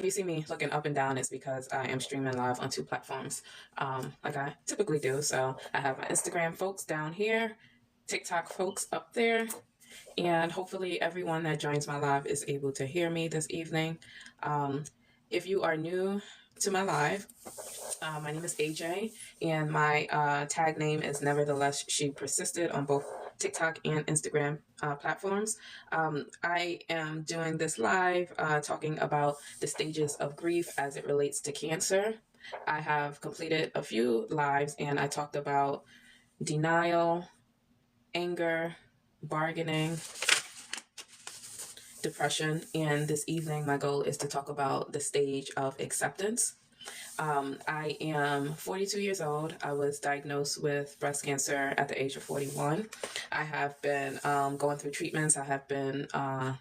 If you see me looking up and down, it's because I am streaming live on two platforms, like I typically do. So I have my Instagram folks down here, TikTok folks up there, and hopefully everyone that joins my live is able to hear me this evening. Um, if you are new to my live, my name is AJ, and my tag name is Nevertheless She Persisted on both TikTok and Instagram platforms. I am doing this live talking about the stages of grief as it relates to cancer. I have completed a few lives and I talked about denial, anger, bargaining, depression, and this evening my goal is to talk about the stage of acceptance. I am 42 years old. I was diagnosed with breast cancer at the age of 41. I have been going through treatments. I have been on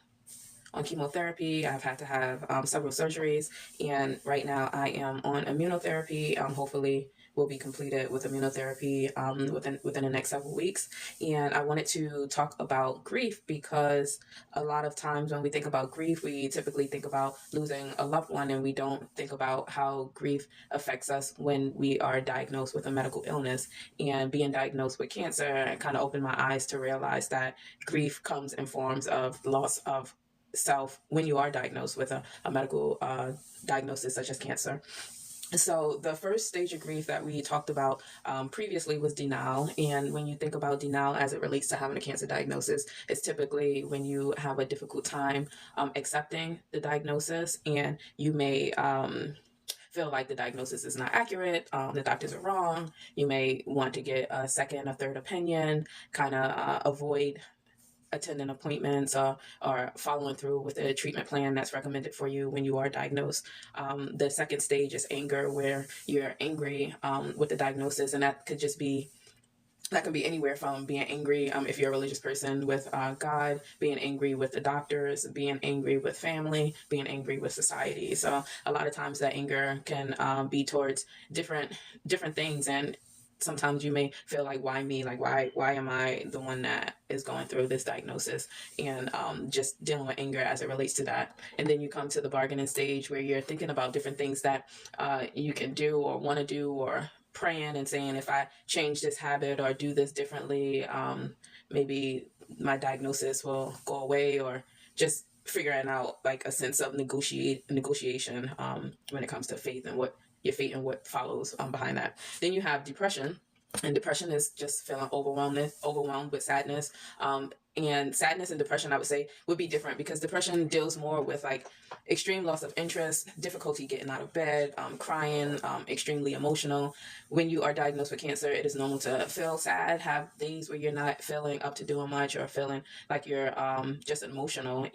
chemotherapy. I've had to have several surgeries, and right now I am on immunotherapy. Hopefully will be completed with immunotherapy within the next several weeks. And I wanted to talk about grief because a lot of times when we think about grief, we typically think about losing a loved one, and we don't think about how grief affects us when we are diagnosed with a medical illness. And being diagnosed with cancer kind of opened my eyes to realize that grief comes in forms of loss of self when you are diagnosed with a medical diagnosis such as cancer. So the first stage of grief that we talked about previously was denial. And when you think about denial as it relates to having a cancer diagnosis, it's typically when you have a difficult time accepting the diagnosis, and you may feel like the diagnosis is not accurate, the doctors are wrong. You may want to get a second or third opinion, kind of avoid attending appointments or following through with a treatment plan that's recommended for you when you are diagnosed. The second stage is anger, where you're angry with the diagnosis, and that can be anywhere from being angry, if you're a religious person, with God, being angry with the doctors, being angry with family, being angry with society. So a lot of times that anger can be towards different things, and sometimes you may feel like, why me? Like, why am I the one that is going through this diagnosis? And just dealing with anger as it relates to that. And then you come to the bargaining stage, where you're thinking about different things that you can do or want to do, or praying and saying, if I change this habit or do this differently, maybe my diagnosis will go away, or just figuring out like a sense of negotiation when it comes to faith and what your fate and what follows behind that. Then you have depression, and depression is just feeling overwhelmed with sadness. And sadness and depression, I would say, would be different, because depression deals more with like extreme loss of interest, difficulty getting out of bed, crying, extremely emotional. When you are diagnosed with cancer, it is normal to feel sad, have days where you're not feeling up to doing much, or feeling like you're just emotional.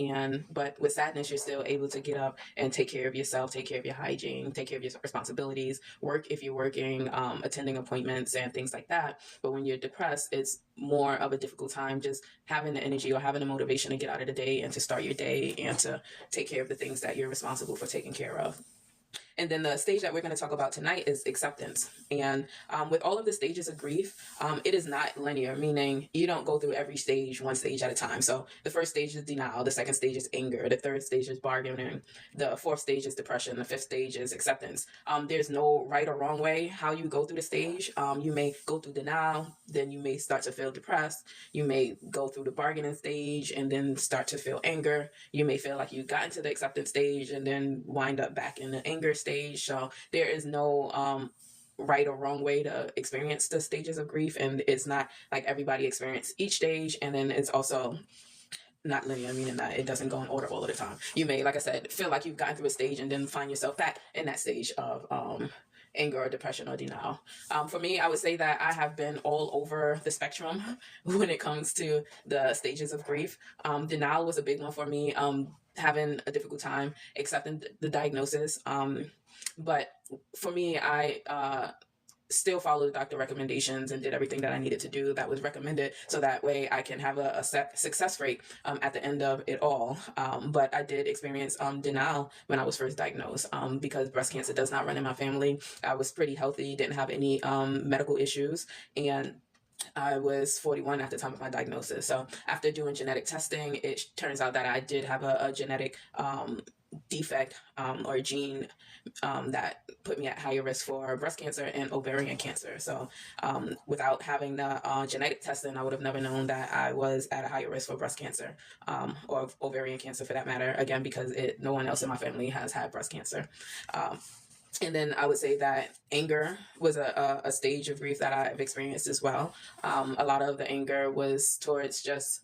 But with sadness, you're still able to get up and take care of yourself, take care of your hygiene, take care of your responsibilities, work if you're working, attending appointments and things like that. But when you're depressed, it's more of a difficult time just having the energy or having the motivation to get out of the day and to start your day and to take care of the things that you're responsible for taking care of. And then the stage that we're going to talk about tonight is acceptance. And with all of the stages of grief, it is not linear, meaning you don't go through every stage one stage at a time. So the first stage is denial, the second stage is anger, the third stage is bargaining, the fourth stage is depression, the fifth stage is acceptance. There's no right or wrong way how you go through the stage. You may go through denial, then you may start to feel depressed. You may go through the bargaining stage and then start to feel anger. You may feel like you got into the acceptance stage and then wind up back in the anger stage. So there is no right or wrong way to experience the stages of grief, and it's not like everybody experience each stage. And then it's also not linear, meaning that it doesn't go in order all of the time. You may, like I said, feel like you've gotten through a stage and then find yourself back in that stage of anger or depression or denial. For me, I would say that I have been all over the spectrum when it comes to the stages of grief. Denial was a big one for me, having a difficult time accepting the diagnosis. But for me, I still followed the doctor recommendations and did everything that I needed to do that was recommended, so that way I can have a success rate at the end of it all. But I did experience denial when I was first diagnosed, because breast cancer does not run in my family. I was pretty healthy, didn't have any medical issues, and I was 41 at the time of my diagnosis. So after doing genetic testing, it turns out that I did have a genetic defect or gene that put me at higher risk for breast cancer and ovarian cancer. So without having the genetic testing, I would have never known that I was at a higher risk for breast cancer or ovarian cancer for that matter, again, because no one else in my family has had breast cancer. And then I would say that anger was a stage of grief that I've experienced as well. A lot of the anger was towards just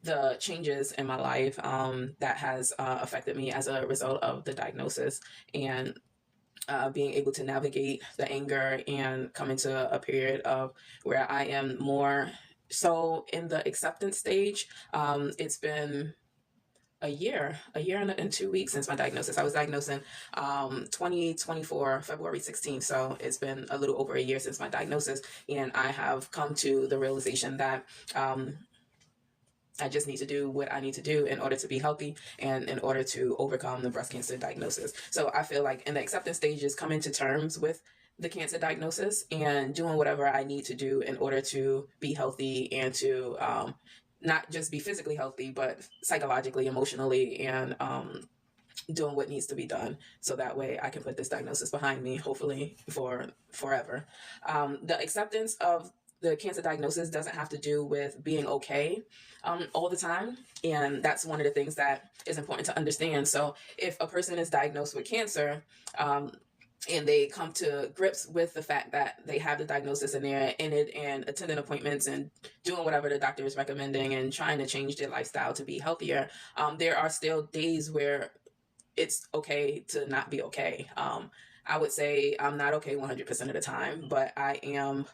the changes in my life that has affected me as a result of the diagnosis, and being able to navigate the anger and come into a period of where I am more so in the acceptance stage. It's been a year and 2 weeks since my diagnosis. I was diagnosed in 2024, February 16th. So it's been a little over a year since my diagnosis. And I have come to the realization that I just need to do what I need to do in order to be healthy and in order to overcome the breast cancer diagnosis. So I feel like in the acceptance stages, coming to terms with the cancer diagnosis and doing whatever I need to do in order to be healthy and to not just be physically healthy, but psychologically, emotionally, and doing what needs to be done. So that way I can put this diagnosis behind me, hopefully for forever. The acceptance of the cancer diagnosis doesn't have to do with being okay all the time. And that's one of the things that is important to understand. So if a person is diagnosed with cancer, and they come to grips with the fact that they have the diagnosis and they're in it and attending appointments and doing whatever the doctor is recommending and trying to change their lifestyle to be healthier, there are still days where it's okay to not be okay. I would say I'm not okay 100% of the time, but I am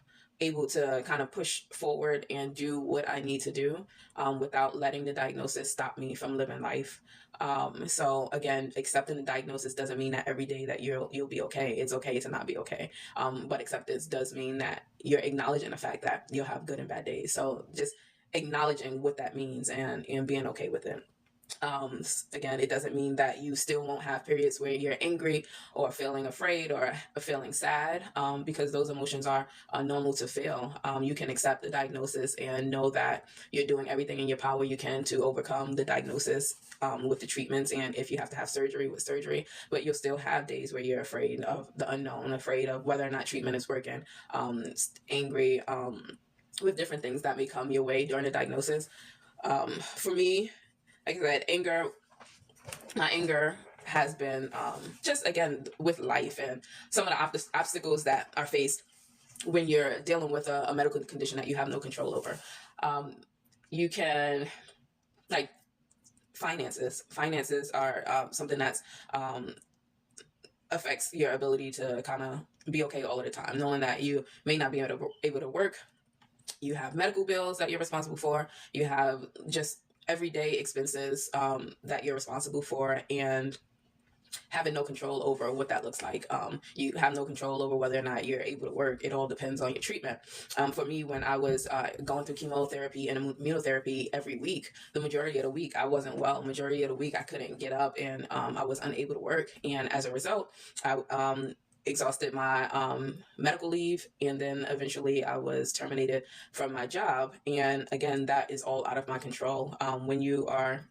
able to kind of push forward and do what I need to do without letting the diagnosis stop me from living life. So again, accepting the diagnosis doesn't mean that every day that you'll be okay. It's okay to not be okay. But acceptance does mean that you're acknowledging the fact that you'll have good and bad days. So just acknowledging what that means and being okay with it. Again, it doesn't mean that you still won't have periods where you're angry or feeling afraid or feeling sad, because those emotions are normal to feel. You can accept the diagnosis and know that you're doing everything in your power you can to overcome the diagnosis with the treatments, and if you have to have surgery, with surgery. But you'll still have days where you're afraid of the unknown, afraid of whether or not treatment is working, angry with different things that may come your way during the diagnosis. For me, like I said, my anger has been just again with life and some of the obstacles that are faced when you're dealing with a medical condition that you have no control over. You can, like, finances are something that's affects your ability to kind of be okay all of the time, knowing that you may not be able to work. You have medical bills that you're responsible for. You have just everyday expenses that you're responsible for, and having no control over what that looks like. You have no control over whether or not you're able to work. It all depends on your treatment. For me, when I was going through chemotherapy and immunotherapy every week, the majority of the week I wasn't well. Majority of the week I couldn't get up, and I was unable to work. And as a result, I exhausted my medical leave, and then eventually I was terminated from my job. And again, that is all out of my control. When you are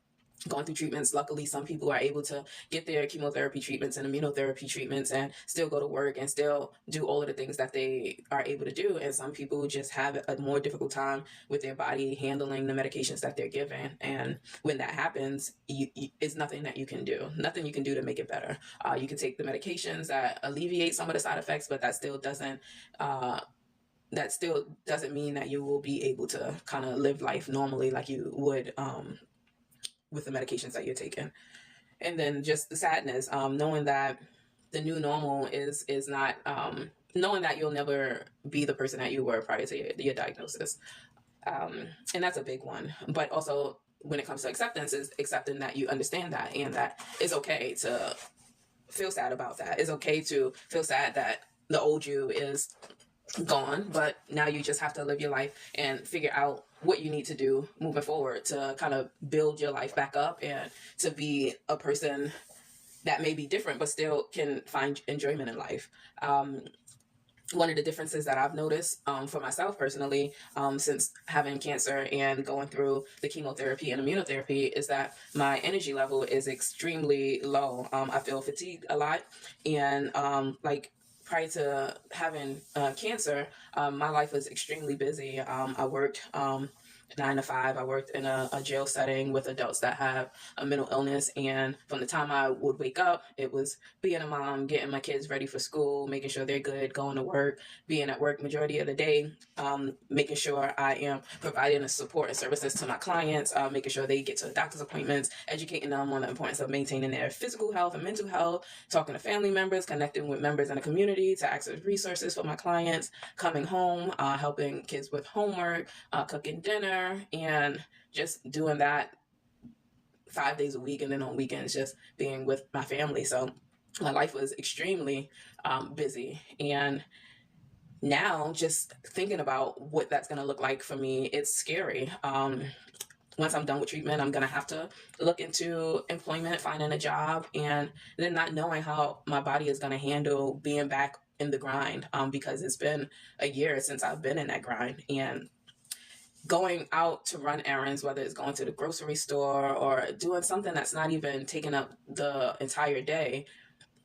going through treatments, luckily some people are able to get their chemotherapy treatments and immunotherapy treatments and still go to work and still do all of the things that they are able to do. And some people just have a more difficult time with their body handling the medications that they're given. And when that happens, it's nothing that you can do, nothing you can do to make it better. You can take the medications that alleviate some of the side effects, but that still doesn't mean that you will be able to kind of live life normally like you would with the medications that you're taking. And then just the sadness, knowing that the new normal is not, knowing that you'll never be the person that you were prior to your diagnosis. And that's a big one. But also when it comes to acceptance, is accepting that you understand that, and that it's okay to feel sad about that. It's okay to feel sad that the old you is gone, but now you just have to live your life and figure out what you need to do moving forward to kind of build your life back up and to be a person that may be different but still can find enjoyment in life. one of the differences that I've noticed for myself personally since having cancer and going through the chemotherapy and immunotherapy is that my energy level is extremely low. I feel fatigued a lot, and like prior to having cancer, my life was extremely busy. I worked 9 to 5. I worked in a jail setting with adults that have a mental illness. And from the time I would wake up, it was being a mom, getting my kids ready for school, making sure they're good, going to work, being at work majority of the day, making sure I am providing the support and services to my clients, making sure they get to the doctor's appointments, educating them on the importance of maintaining their physical health and mental health, talking to family members, connecting with members in the community to access resources for my clients, coming home, helping kids with homework, cooking dinner, and just doing that 5 days a week, and then on weekends just being with my family. So my life was extremely busy. And now just thinking about what that's going to look like for me, it's scary. Once I'm done with treatment, I'm going to have to look into employment, finding a job, and then not knowing how my body is going to handle being back in the grind, because it's been a year since I've been in that grind. And going out to run errands, whether it's going to the grocery store or doing something that's not even taking up the entire day,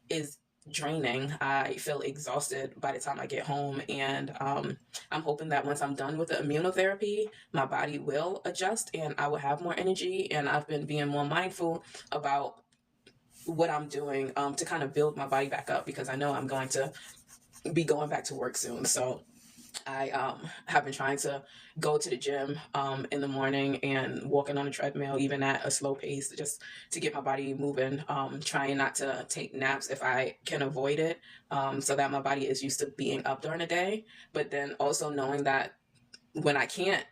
is draining. I feel exhausted by the time I get home, and I'm hoping that once I'm done with the immunotherapy, my body will adjust and I will have more energy. And I've been being more mindful about what I'm doing to kind of build my body back up, because I know I'm going to be going back to work soon. So I have been trying to go to the gym in the morning and walking on a treadmill, even at a slow pace, just to get my body moving. Trying not to take naps if I can avoid it, so that my body is used to being up during the day. But then also knowing that when I can't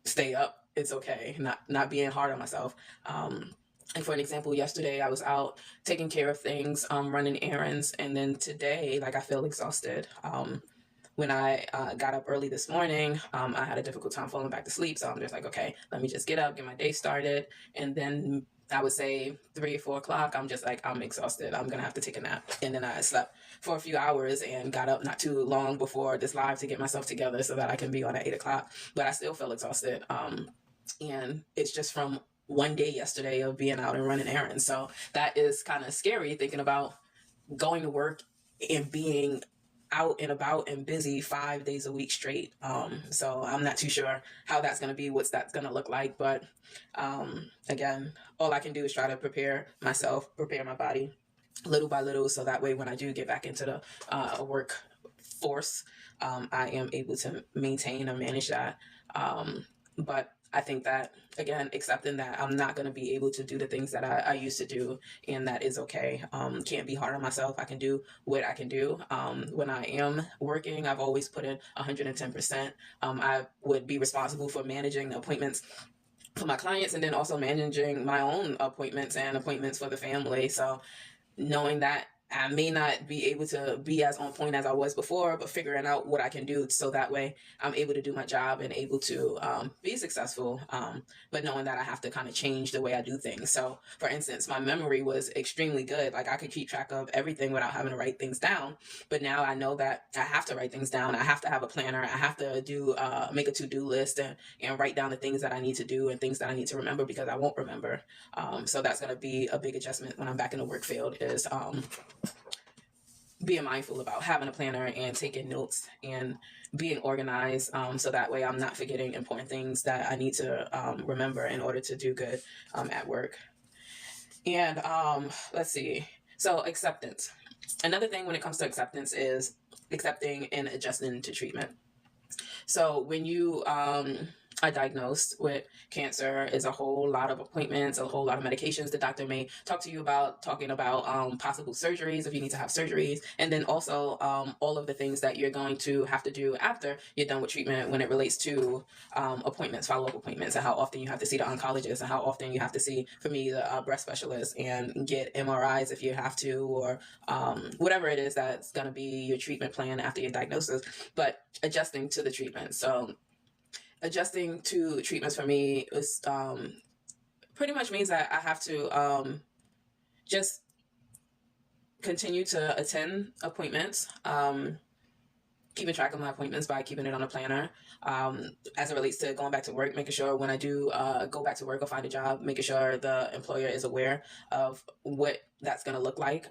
stay up, it's okay. Not being hard on myself. And for an example, yesterday I was out taking care of things, running errands, and then today, like, I feel exhausted. When I got up early this morning, I had a difficult time falling back to sleep. So I'm just like, okay, let me just get up, get my day started. And then I would say 3 or 4 o'clock, I'm just like, I'm exhausted. I'm going to have to take a nap. And then I slept for a few hours and got up not too long before this live to get myself together so that I can be on at 8 o'clock. But I still feel exhausted. And it's just from one day yesterday of being out and running errands. So that is kind of scary, thinking about going to work and being out and about and busy 5 days a week straight. So I'm not too sure how that's going to be, what's that's going to look like. But again, all I can do is try to prepare myself, prepare my body little by little, so that way when I do get back into the workforce, I am able to maintain and manage that. But I think that, again, accepting that I'm not going to be able to do the things that I used to do, and that is okay. Can't be hard on myself. I can do what I can do. When I am working, I've always put in 110%. I would be responsible for managing the appointments for my clients, and then also managing my own appointments and appointments for the family. So knowing that I may not be able to be as on point as I was before, but figuring out what I can do so that way I'm able to do my job and able to be successful. But knowing that I have to kind of change the way I do things. So, for instance, my memory was extremely good. Like, I could keep track of everything without having to write things down. But now I know that I have to write things down. I have to have a planner. I have to do make a to-do list and write down the things that I need to do and things that I need to remember, because I won't remember. So that's going to be a big adjustment when I'm back in the work field, is being mindful about having a planner and taking notes and being organized, so that way I'm not forgetting important things that I need to remember in order to do good at work. And let's see. So acceptance. Another thing when it comes to acceptance is accepting and adjusting to treatment. So when you are diagnosed with cancer, is a whole lot of appointments, a whole lot of medications the doctor may talk to you about, talking about possible surgeries if you need to have surgeries, and then also all of the things that you're going to have to do after you're done with treatment when it relates to appointments, follow-up appointments, and how often you have to see the oncologist, and how often you have to see, for me, the breast specialist, and get MRIs if you have to, or whatever it is that's going to be your treatment plan after your diagnosis. But adjusting to the treatment. So adjusting to treatments for me is pretty much means that I have to just continue to attend appointments, keeping track of my appointments by keeping it on a planner. As it relates to going back to work, making sure when I do go back to work or find a job, making sure the employer is aware of what that's going to look like.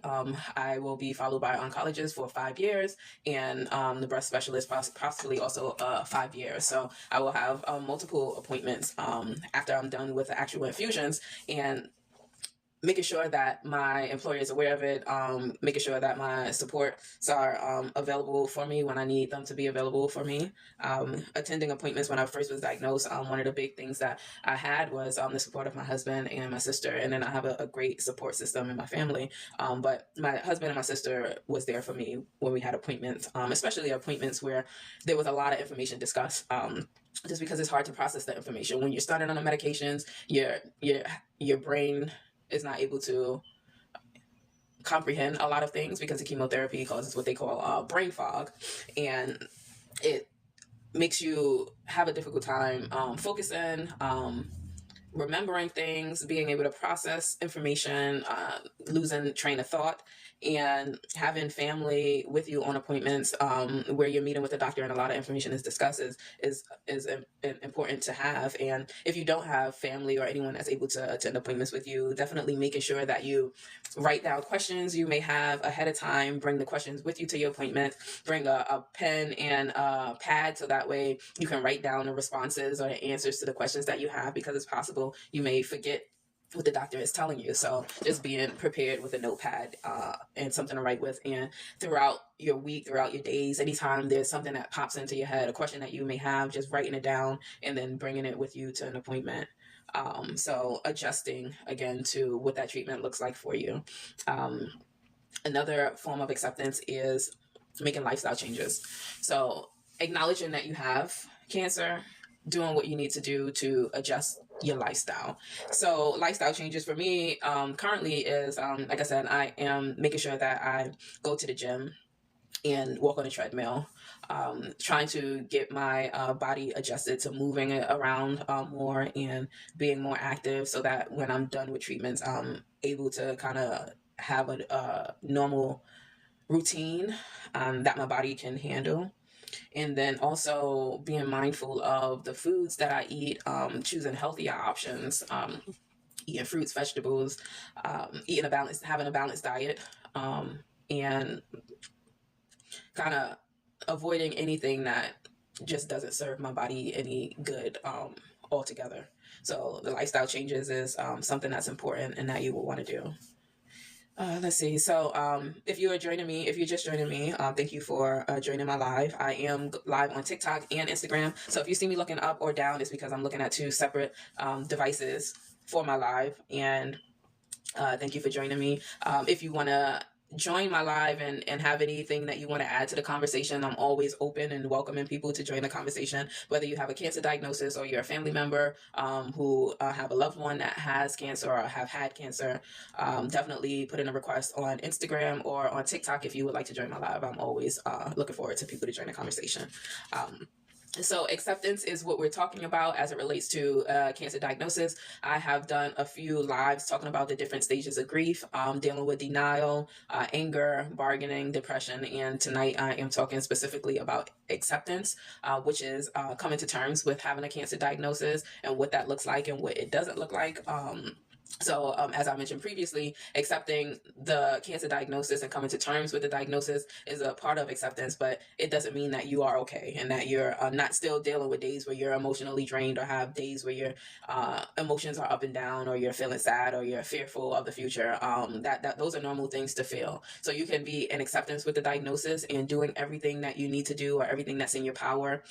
I will be followed by oncologists for 5 years, and the breast specialist possibly also 5 years. So I will have multiple appointments after I'm done with the actual infusions, and making sure that my employer is aware of it, making sure that my supports are available for me when I need them to be available for me. Attending appointments when I first was diagnosed, one of the big things that I had was the support of my husband and my sister, and then I have a great support system in my family. But my husband and my sister was there for me when we had appointments, especially appointments where there was a lot of information discussed. Just because it's hard to process that information when you're starting on the medications, your brain is not able to comprehend a lot of things because the chemotherapy causes what they call brain fog, and it makes you have a difficult time focusing, remembering things, being able to process information, losing train of thought. And having family with you on appointments where you're meeting with the doctor and a lot of information is discussed is important to have. And if you don't have family or anyone that's able to attend appointments with you, definitely making sure that you write down questions you may have ahead of time, bring the questions with you to your appointment, bring a pen and a pad so that way you can write down the responses or the answers to the questions that you have, because it's possible you may forget what the doctor is telling you. So just being prepared with a notepad and something to write with, and throughout your week, throughout your days, anytime there's something that pops into your head, a question that you may have, just writing it down and then bringing it with you to an appointment. So adjusting again to what that treatment looks like for you. Another form of acceptance is making lifestyle changes. So acknowledging that you have cancer, doing what you need to do to adjust your lifestyle. So lifestyle changes for me currently is, like I said, I am making sure that I go to the gym and walk on a treadmill, trying to get my body adjusted to moving it around more and being more active, so that when I'm done with treatments, I'm able to kind of have a normal routine that my body can handle. And then also being mindful of the foods that I eat, choosing healthier options, eating fruits, vegetables, having a balanced diet, and kind of avoiding anything that just doesn't serve my body any good altogether. So the lifestyle changes is something that's important and that you will want to do. Let's see. So, if you're just joining me, thank you for joining my live. I am live on TikTok and Instagram. So if you see me looking up or down, it's because I'm looking at two separate devices for my live. And thank you for joining me. If you want to join my live and have anything that you want to add to the conversation, I'm always open and welcoming people to join the conversation, whether you have a cancer diagnosis or you're a family member who have a loved one that has cancer or have had cancer. Definitely put in a request on Instagram or on TikTok if you would like to join my live. I'm always looking forward to people to join the conversation. So acceptance is what we're talking about as it relates to cancer diagnosis. I have done a few lives talking about the different stages of grief, dealing with denial, anger, bargaining, depression, and tonight I am talking specifically about acceptance, which is coming to terms with having a cancer diagnosis and what that looks like and what it doesn't look like. So as I mentioned previously, accepting the cancer diagnosis and coming to terms with the diagnosis is a part of acceptance, but it doesn't mean that you are okay and that you're not still dealing with days where you're emotionally drained or have days where your emotions are up and down or you're feeling sad or you're fearful of the future. That those are normal things to feel. So you can be in acceptance with the diagnosis and doing everything that you need to do or everything that's in your power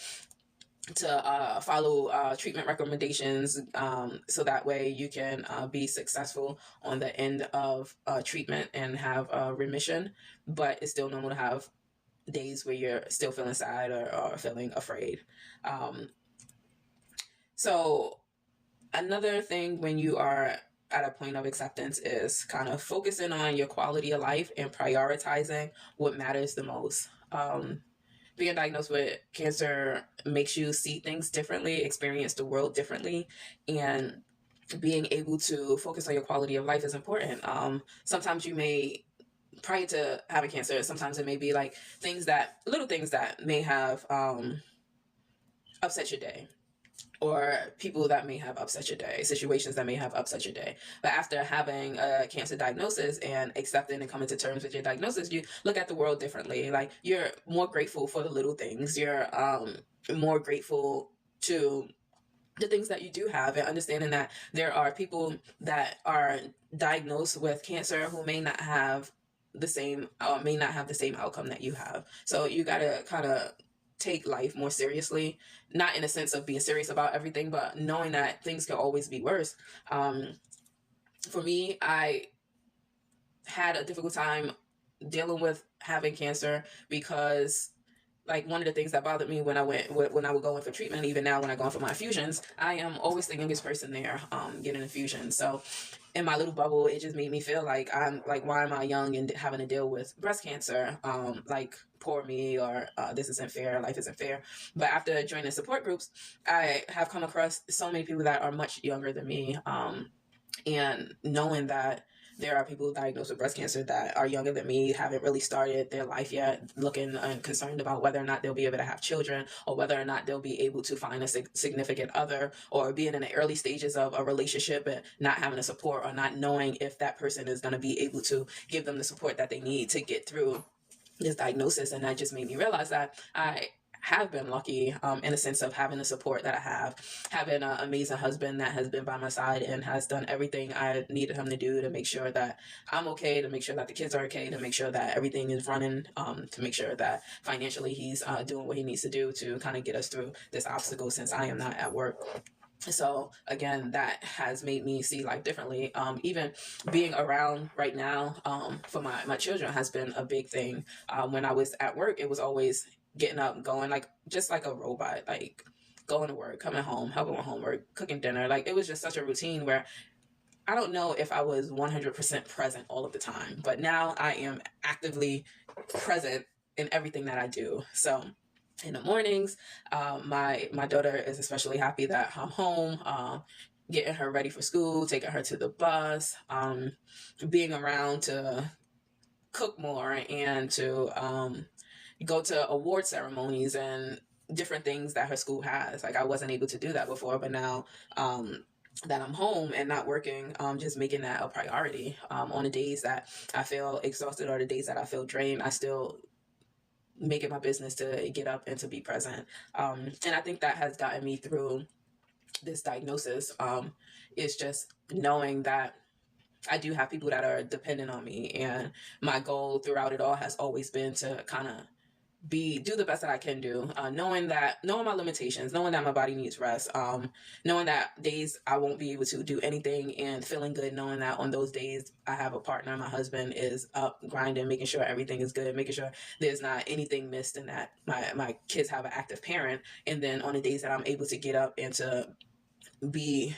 to follow treatment recommendations, so that way you can be successful on the end of treatment and have remission. But it's still normal to have days where you're still feeling sad or feeling afraid. So another thing when you are at a point of acceptance is kind of focusing on your quality of life and prioritizing what matters the most. Being diagnosed with cancer makes you see things differently, experience the world differently, and being able to focus on your quality of life is important. Sometimes you may prior to having cancer, sometimes it may be like little things that may have upset your day, or people that may have upset your day, situations that may have upset your day. But after having a cancer diagnosis and accepting and coming to terms with your diagnosis, you look at the world differently. Like, you're more grateful for the little things. You're more grateful to the things that you do have, and understanding that there are people that are diagnosed with cancer who may not have the same outcome that you have. So you got to kind of take life more seriously, not in a sense of being serious about everything, but knowing that things can always be worse. For me, I had a difficult time dealing with having cancer, because like, one of the things that bothered me when I would go in for treatment, even now when I go in for my infusions, I am always the youngest person there getting infusions. So in my little bubble, it just made me feel like, I'm like, why am I young and having to deal with breast cancer? Like, poor me, or this isn't fair, life isn't fair. But after joining support groups, I have come across so many people that are much younger than me, and knowing that there are people diagnosed with breast cancer that are younger than me, haven't really started their life yet, looking and concerned about whether or not they'll be able to have children, or whether or not they'll be able to find a significant other, or being in the early stages of a relationship and not having the support, or not knowing if that person is going to be able to give them the support that they need to get through this diagnosis. And that just made me realize that I have been lucky, in a sense of having the support that I have, having an amazing husband that has been by my side and has done everything I needed him to do to make sure that I'm okay, to make sure that the kids are okay, to make sure that everything is running, to make sure that financially he's doing what he needs to do to kind of get us through this obstacle, since I am not at work. So again, that has made me see life differently. Even being around right now, for my children has been a big thing. When I was at work, it was always getting up, going, like, just like a robot, like going to work, coming home, helping with homework, cooking dinner. Like, it was just such a routine where I don't know if I was 100% present all of the time, but now I am actively present in everything that I do. So in the mornings, my daughter is especially happy that I'm home, getting her ready for school, taking her to the bus, being around to cook more, and to go to award ceremonies and different things that her school has. Like, I wasn't able to do that before, but now that I'm home and not working, just making that a priority. On the days that I feel exhausted, or the days that I feel drained, I still make it my business to get up and to be present. And I think that has gotten me through this diagnosis. Is just knowing that I do have people that are dependent on me, and my goal throughout it all has always been to kind of do the best that I can do, knowing my limitations, knowing that my body needs rest, knowing that days I won't be able to do anything, and feeling good knowing that on those days I have a partner, my husband is up grinding, making sure everything is good, making sure there's not anything missed, and that my kids have an active parent. And then on the days that I'm able to get up and to be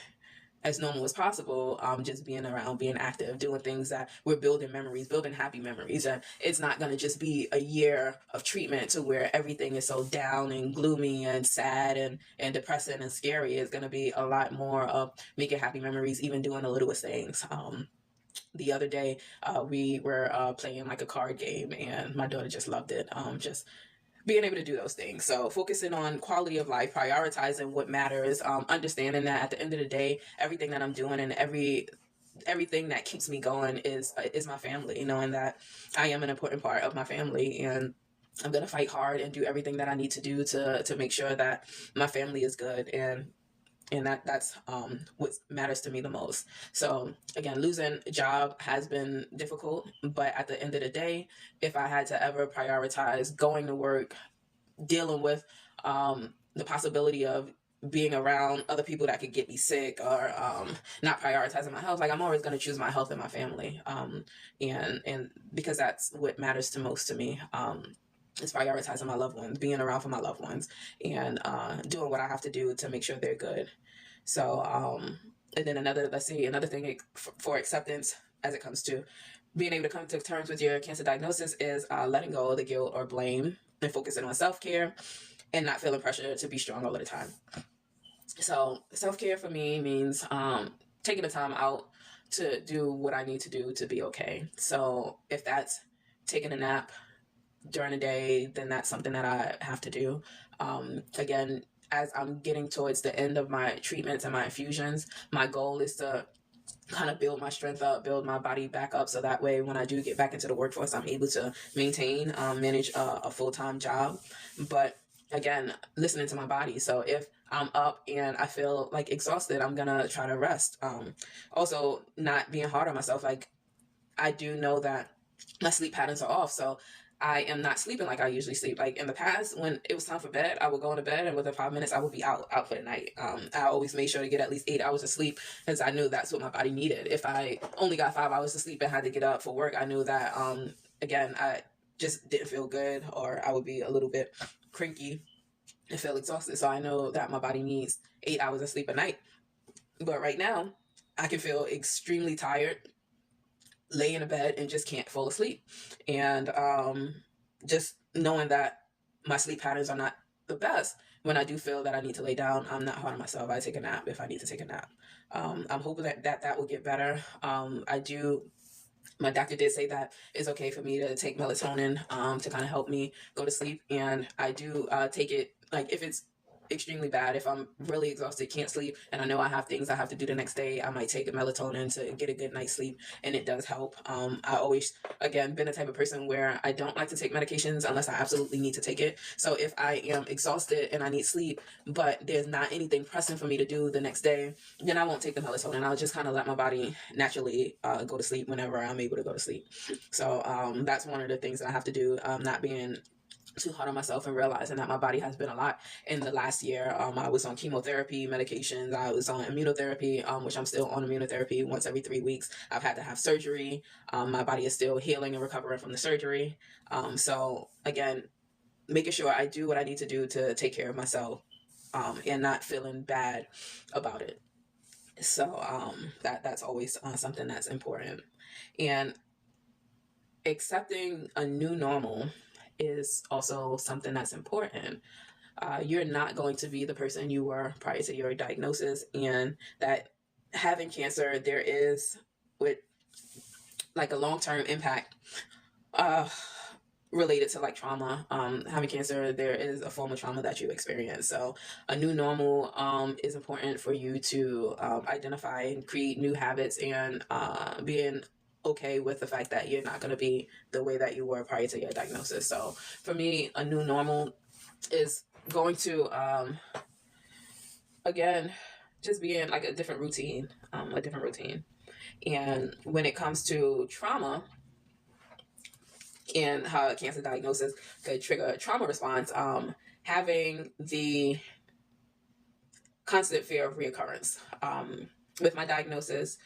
as normal as possible, just being around, being active, doing things that we're building memories, building happy memories. And it's not going to just be a year of treatment to where everything is so down and gloomy and sad and depressing and scary. It's going to be a lot more of making happy memories, even doing the littlest things. The other day, we were playing like a card game, and my daughter just loved it. Just being able to do those things. So focusing on quality of life, prioritizing what matters, understanding that at the end of the day, everything that I'm doing and everything that keeps me going is my family, knowing that I am an important part of my family, and I'm going to fight hard and do everything that I need to do to make sure that my family is good, and that's what matters to me the most. So again, losing a job has been difficult, but at the end of the day, if I had to ever prioritize going to work, dealing with the possibility of being around other people that could get me sick, or not prioritizing my health, like, I'm always going to choose my health and my family, and because that's what matters to most to me. Is prioritizing my loved ones, being around for my loved ones, and doing what I have to do to make sure they're good. So, and then another thing for acceptance as it comes to being able to come to terms with your cancer diagnosis is letting go of the guilt or blame, and focusing on self-care, and not feeling pressure to be strong all the time. So self-care for me means taking the time out to do what I need to do to be okay. So if that's taking a nap during the day, then that's something that I have to do. Again, as I'm getting towards the end of my treatments and my infusions, my goal is to kind of build my strength up, build my body back up, so that way when I do get back into the workforce, I'm able to maintain, manage a full-time job. But again, listening to my body. So if I'm up and I feel like exhausted, I'm gonna try to rest. Also, not being hard on myself. Like, I do know that my sleep patterns are off, so I am not sleeping like I usually sleep. Like in the past, when it was time for bed, I would go into bed, and within 5 minutes, I would be out for the night. I always made sure to get at least 8 hours of sleep, because I knew that's what my body needed. If I only got 5 hours of sleep and had to get up for work, I knew that again, I just didn't feel good, or I would be a little bit cranky and feel exhausted. So I know that my body needs 8 hours of sleep a night. But right now, I can feel extremely tired, lay in a bed, and just can't fall asleep. And just knowing that my sleep patterns are not the best, when I do feel that I need to lay down, I'm not hard on myself. I take a nap if I need to take a nap. I'm hoping that will get better. My doctor did say that it's okay for me to take melatonin to kind of help me go to sleep. And I do take it, like if it's extremely bad, if I'm really exhausted, can't sleep, and I know I have things I have to do the next day, I might take a melatonin to get a good night's sleep, and it does help. I always, again, been the type of person where I don't like to take medications unless I absolutely need to take it. So if I am exhausted and I need sleep, but there's not anything pressing for me to do the next day, then I won't take the melatonin. I'll just kind of let my body naturally go to sleep whenever I'm able to go to sleep. So that's one of the things that I have to do, not being too hard on myself, and realizing that my body has been a lot in the last year. I was on chemotherapy medications. I was on immunotherapy, which I'm still on immunotherapy once every 3 weeks. I've had to have surgery. My body is still healing and recovering from the surgery. So again, making sure I do what I need to do to take care of myself, and not feeling bad about it. So that's always something that's important. And accepting a new normal is also something that's important. You're not going to be the person you were prior to your diagnosis, and that having cancer, there is, with like a long-term impact related to like trauma. Having cancer, there is a form of trauma that you experience. So a new normal is important for you to identify and create new habits, and being okay with the fact that you're not going to be the way that you were prior to your diagnosis. So for me, a new normal is going to again, just being like a different routine. And when it comes to trauma and how a cancer diagnosis could trigger a trauma response, having the constant fear of reoccurrence. With my diagnosis,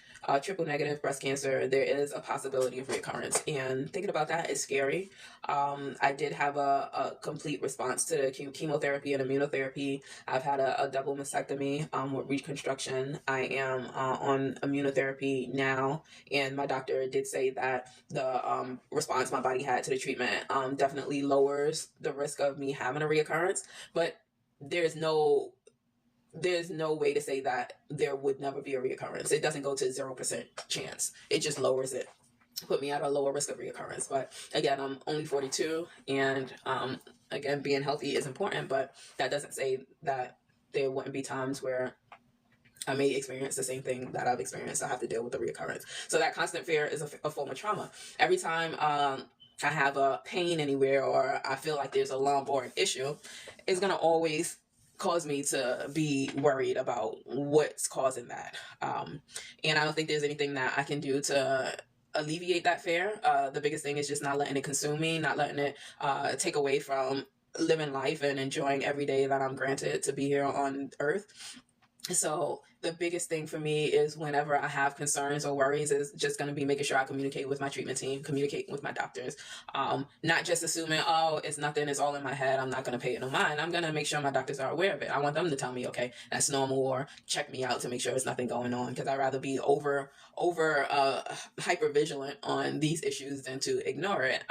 triple negative breast cancer, there is a possibility of reoccurrence, and thinking about that is scary. I did have a complete response to chemotherapy and immunotherapy. I've had a double mastectomy with reconstruction. I am on immunotherapy now, and my doctor did say that the response my body had to the treatment definitely lowers the risk of me having a reoccurrence, but there's no way to say that there would never be a reoccurrence. It doesn't go to 0% chance. It just lowers it, put me at a lower risk of reoccurrence. But again, I'm only 42, and again, being healthy is important, but that doesn't say that there wouldn't be times where I may experience the same thing that I've experienced. I have to deal with the reoccurrence. So that constant fear is a form of trauma. Every time I have a pain anywhere, or I feel like there's a lump or an issue, it's going to always cause me to be worried about what's causing that. And I don't think there's anything that I can do to alleviate that fear. The biggest thing is just not letting it consume me, not letting it take away from living life and enjoying every day that I'm granted to be here on earth. So the biggest thing for me is, whenever I have concerns or worries, is just going to be making sure I communicate with my treatment team, communicate with my doctors, not just assuming, oh, it's nothing, it's all in my head, I'm not going to pay it no mind. I'm going to make sure my doctors are aware of it. I want them to tell me, okay, that's normal, or check me out to make sure there's nothing going on, because I'd rather be over hyper vigilant on these issues than to ignore it,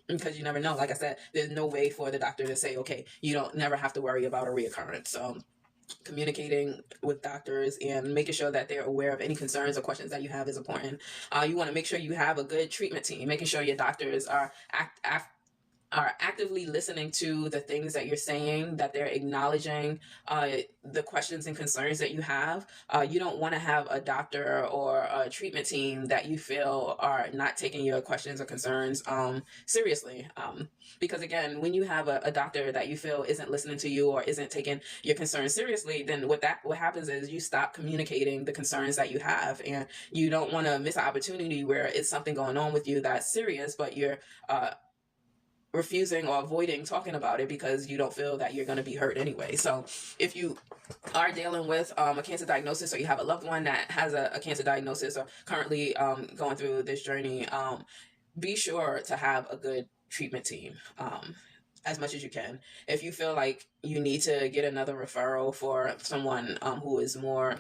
because you never know. Like I said, there's no way for the doctor to say, okay, you don't never have to worry about a reoccurrence. So communicating with doctors and making sure that they're aware of any concerns or questions that you have is important. You want to make sure you have a good treatment team, making sure your doctors are actively listening to the things that you're saying, that they're acknowledging the questions and concerns that you have. You don't want to have a doctor or a treatment team that you feel are not taking your questions or concerns seriously. Because again, when you have a doctor that you feel isn't listening to you or isn't taking your concerns seriously, then what happens is you stop communicating the concerns that you have, and you don't want to miss an opportunity where it's something going on with you that's serious, but you're refusing or avoiding talking about it because you don't feel that you're going to be hurt anyway. So if you are dealing with a cancer diagnosis, or you have a loved one that has a cancer diagnosis, or currently going through this journey, be sure to have a good treatment team. As much as you can. If you feel like you need to get another referral for someone who is more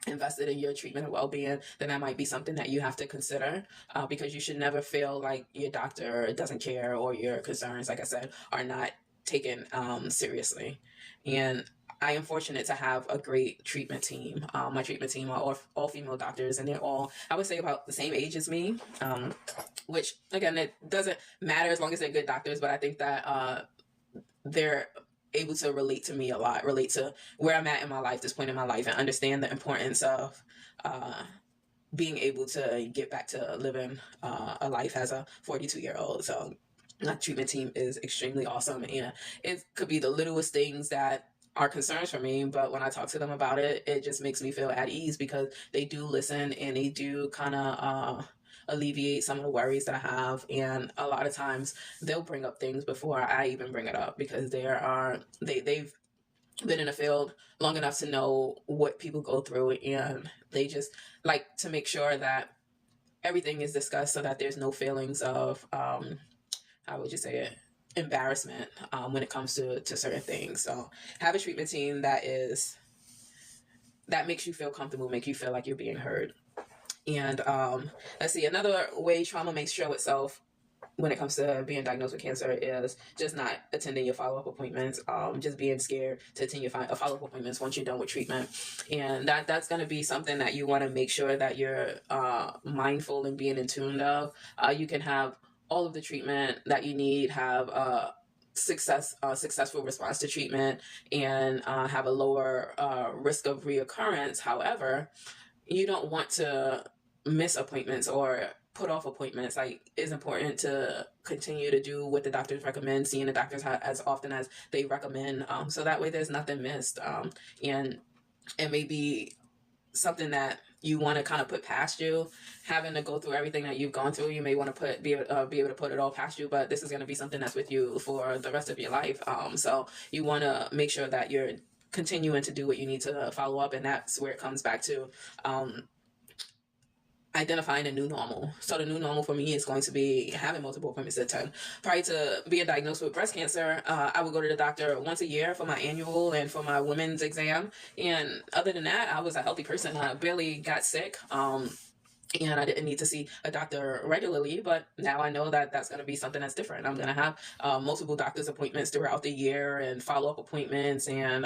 invested in your treatment and well-being, then that might be something that you have to consider, because you should never feel like your doctor doesn't care or your concerns, like I said, are not taken seriously. And I am fortunate to have a great treatment team. My treatment team are all female doctors, and they're all, I would say, about the same age as me, which again, it doesn't matter as long as they're good doctors, but I think that they're able to relate to me a lot, relate to where I'm at in my life, this point in my life, and understand the importance of being able to get back to living a life as a 42-year-old. So my treatment team is extremely awesome, and it could be the littlest things that are concerns for me, but when I talk to them about it, it just makes me feel at ease, because they do listen and they do kind of alleviate some of the worries that I have. And a lot of times they'll bring up things before I even bring it up, because they've been in the field long enough to know what people go through, and they just like to make sure that everything is discussed so that there's no feelings of how would you say it, embarrassment when it comes to certain things. So have a treatment team that makes you feel comfortable, make you feel like you're being heard. And let's see, another way trauma may show itself when it comes to being diagnosed with cancer is just not attending your follow-up appointments, just being scared to attend your follow-up appointments once you're done with treatment. And that's going to be something that you want to make sure that you're mindful and being in tune of. You can have all of the treatment that you need, have successful response to treatment, and have a lower risk of reoccurrence. However, you don't want to miss appointments or put off appointments. Like, it's important to continue to do what the doctors recommend, seeing the doctors as often as they recommend, so that way there's nothing missed. And it may be something that you want to kind of put past you, having to go through everything that you've gone through. You may want to be able to put it all past you, but this is going to be something that's with you for the rest of your life. So you want to make sure that you're continuing to do what you need to follow up, and that's where it comes back to identifying a new normal. So the new normal for me is going to be having multiple appointments at 10. Prior to being diagnosed with breast cancer, I would go to the doctor once a year for my annual and for my women's exam. And other than that, I was a healthy person. I barely got sick. And I didn't need to see a doctor regularly, but now I know that that's going to be something that's different. I'm going to have multiple doctor's appointments throughout the year, and follow-up appointments, and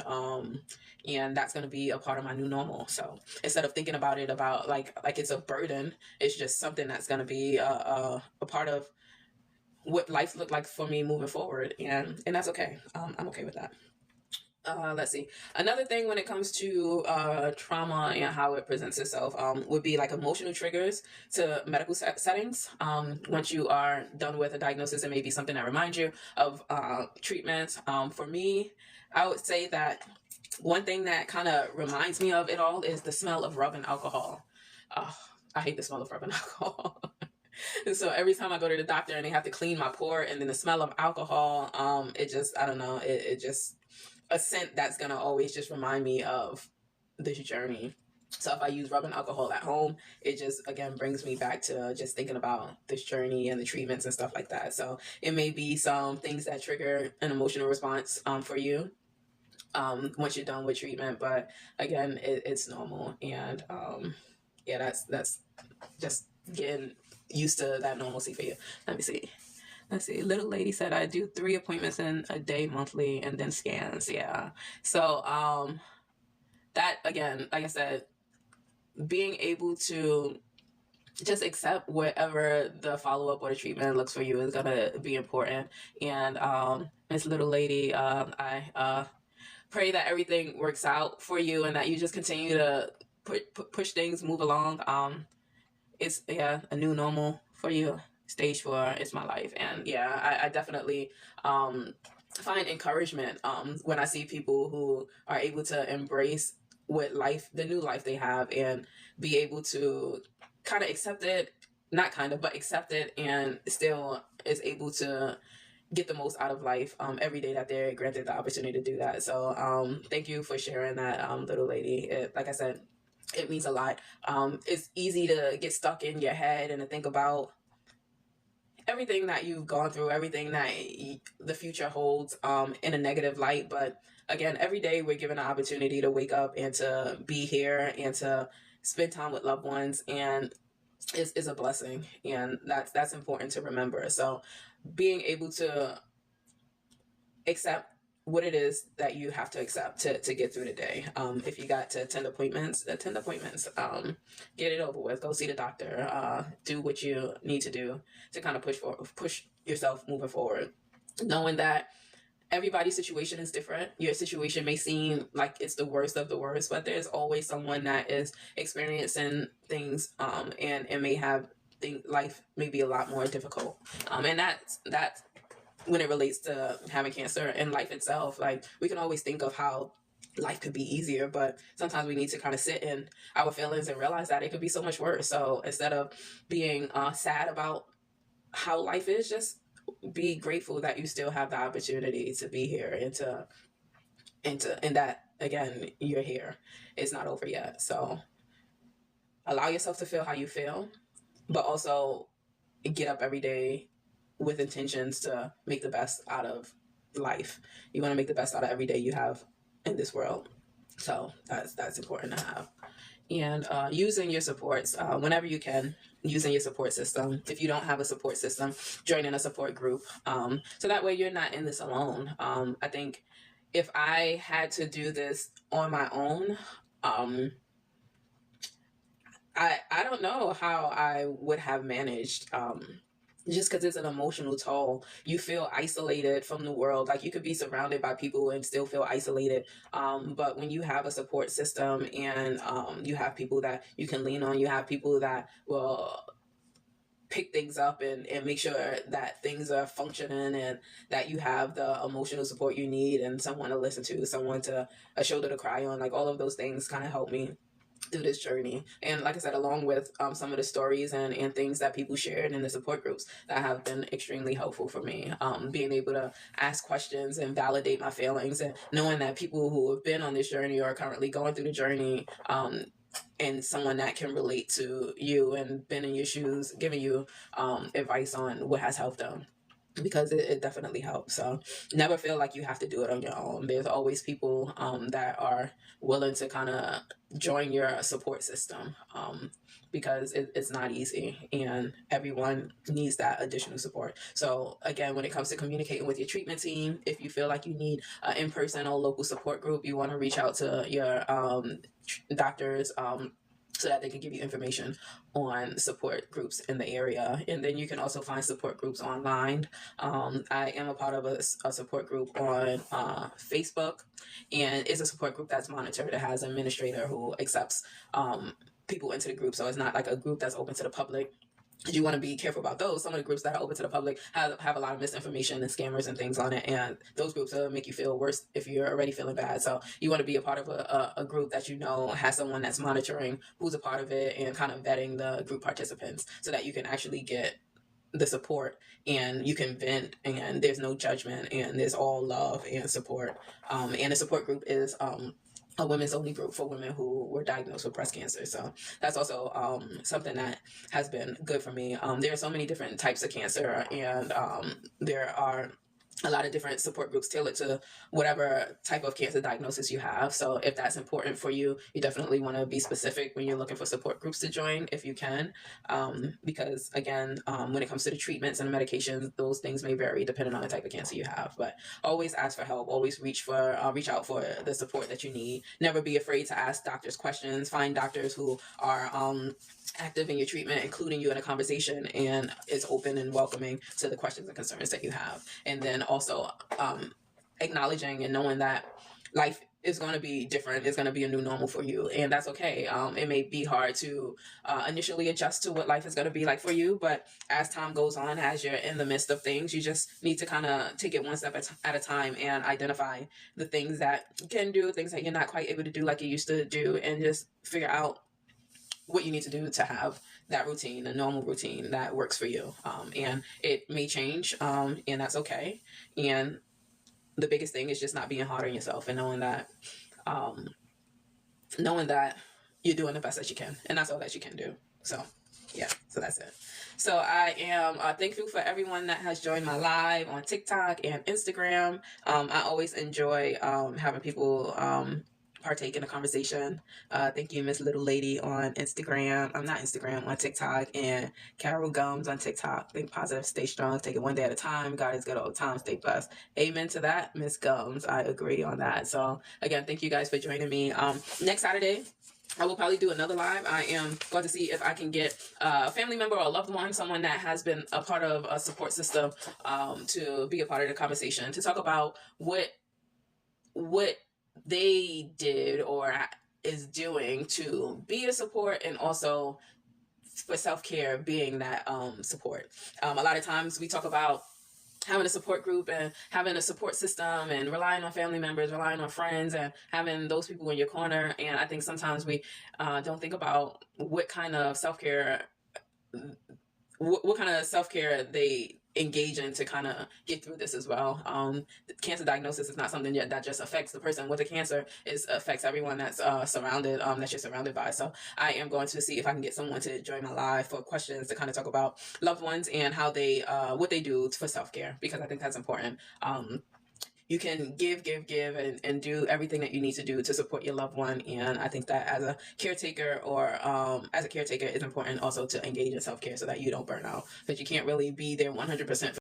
that's going to be a part of my new normal. So instead of thinking about it about like it's a burden, it's just something that's going to be a part of what life looked like for me moving forward, and that's okay. I'm okay with that. Let's see. Another thing when it comes to trauma and how it presents itself would be like emotional triggers to medical settings. Once you are done with a diagnosis, it may be something that reminds you of treatment. For me, I would say that one thing that kind of reminds me of it all is the smell of rubbing alcohol. I hate the smell of rubbing alcohol. And so every time I go to the doctor and they have to clean my port, and then the smell of alcohol, it just, I don't know, it just, a scent that's going to always just remind me of this journey. So if I use rubbing alcohol at home, it just, again, brings me back to just thinking about this journey and the treatments and stuff like that. So it may be some things that trigger an emotional response for you once you're done with treatment. But again, it's normal. And yeah, that's just getting used to that normalcy for you. Let me see. Let's see. Little lady said I do 3 appointments in a day monthly, and then scans. Yeah. So that, again, like I said, being able to just accept whatever the follow-up or the treatment looks for you is going to be important. And this little lady, I pray that everything works out for you and that you just continue to push things, move along. It's, yeah, a new normal for you. Stage 4 is my life. And yeah, I definitely find encouragement when I see people who are able to embrace what life, the new life they have, and be able to kind of accept it, not kind of, but accept it, and still is able to get the most out of life every day that they're granted the opportunity to do that. So thank you for sharing that, little lady. Like I said, it means a lot. It's easy to get stuck in your head and to think about everything that you've gone through, everything that the future holds in a negative light. But again, every day we're given an opportunity to wake up and to be here and to spend time with loved ones, and is a blessing, and that's important to remember. So being able to accept what it is that you have to accept to get through the day. If you got to attend appointments, get it over with. Go see the doctor. Do what you need to do to kind of push yourself moving forward. Knowing that everybody's situation is different. Your situation may seem like it's the worst of the worst, but there's always someone that is experiencing things and may have life may be a lot more difficult. And that's when it relates to having cancer and life itself. Like, we can always think of how life could be easier, but sometimes we need to kind of sit in our feelings and realize that it could be so much worse. So instead of being sad about how life is, just be grateful that you still have the opportunity to be here and that, again, you're here. It's not over yet. So allow yourself to feel how you feel, but also get up every day with intentions to make the best out of life. You want to make the best out of every day you have in this world. So that's important to have. And using your supports whenever you can, using your support system. If you don't have a support system, joining a support group. So that way you're not in this alone. I think if I had to do this on my own, I don't know how I would have managed. Just because it's an emotional toll, you feel isolated from the world. Like, you could be surrounded by people and still feel isolated. But when you have a support system and you have people that you can lean on, you have people that will pick things up and make sure that things are functioning, and that you have the emotional support you need, and someone to listen to, someone to a shoulder to cry on. Like, all of those things kind of help me through this journey. And like I said, along with some of the stories and things that people shared in the support groups that have been extremely helpful for me, being able to ask questions and validate my feelings, and knowing that people who have been on this journey or are currently going through the journey, and someone that can relate to you and been in your shoes, giving you advice on what has helped them, because it definitely helps. So never feel like you have to do it on your own. There's always people that are willing to kind of join your support system, because it's not easy, and everyone needs that additional support. So again, when it comes to communicating with your treatment team, if you feel like you need an in-person or local support group, you want to reach out to your doctors, so that they can give you information on support groups in the area. And then you can also find support groups online. I am a part of a support group on Facebook, and it's a support group that's monitored. It has an administrator who accepts people into the group. So it's not like a group that's open to the public. You want to be careful about those. Some of the groups that are open to the public have a lot of misinformation and scammers and things on it, and those groups will make you feel worse if you're already feeling bad. So you want to be a part of a group that you know has someone that's monitoring who's a part of it and kind of vetting the group participants, so that you can actually get the support and you can vent, and there's no judgment, and there's all love and support. And the support group is a women's only group for women who were diagnosed with breast cancer. So that's also something that has been good for me. There are so many different types of cancer, and there are a lot of different support groups tailored to whatever type of cancer diagnosis you have. So if that's important for you, you definitely want to be specific when you're looking for support groups to join if you can. Because again, when it comes to the treatments and the medications, those things may vary depending on the type of cancer you have. But always ask for help. Always reach out for the support that you need. Never be afraid to ask doctors questions. Find doctors who are active in your treatment, including you in a conversation, and is open and welcoming to the questions and concerns that you have. And then also acknowledging and knowing that life is going to be different. It's going to be a new normal for you, and that's okay. It may be hard to initially adjust to what life is going to be like for you, but as time goes on, as you're in the midst of things, you just need to kind of take it one step at a time and identify the things that you can do, things that you're not quite able to do like you used to do, and just figure out what you need to do to have that routine, a normal routine that works for you. And it may change, and that's okay. And the biggest thing is just not being hard on yourself and knowing that you're doing the best that you can, and that's all that you can do. So yeah, so that's it. So I am thankful for everyone that has joined my live on TikTok and Instagram. I always enjoy having people partake in a conversation. Thank you, Miss Little Lady on Instagram. I'm not Instagram, on TikTok, and Carol Gums on TikTok. Think positive, stay strong, take it one day at a time. God is good all the time. Stay blessed. Amen to that, Miss Gums. I agree on that. So again, thank you guys for joining me. Next Saturday, I will probably do another live. I am going to see if I can get a family member or a loved one, someone that has been a part of a support system, to be a part of the conversation, to talk about what they did or is doing to be a support, and also for self-care being that support. A lot of times we talk about having a support group and having a support system and relying on family members, relying on friends, and having those people in your corner. And I think sometimes we don't think about what kind of self-care they engage in to kind of get through this as well. Cancer diagnosis is not something that just affects the person with the cancer. It affects everyone that's surrounded, that you're surrounded by. So I am going to see if I can get someone to join my live for questions to kind of talk about loved ones and how they, what they do for self-care, because I think that's important. You can give, and do everything that you need to do to support your loved one. And I think that as a caretaker it's important also to engage in self-care so that you don't burn out, because you can't really be there 100%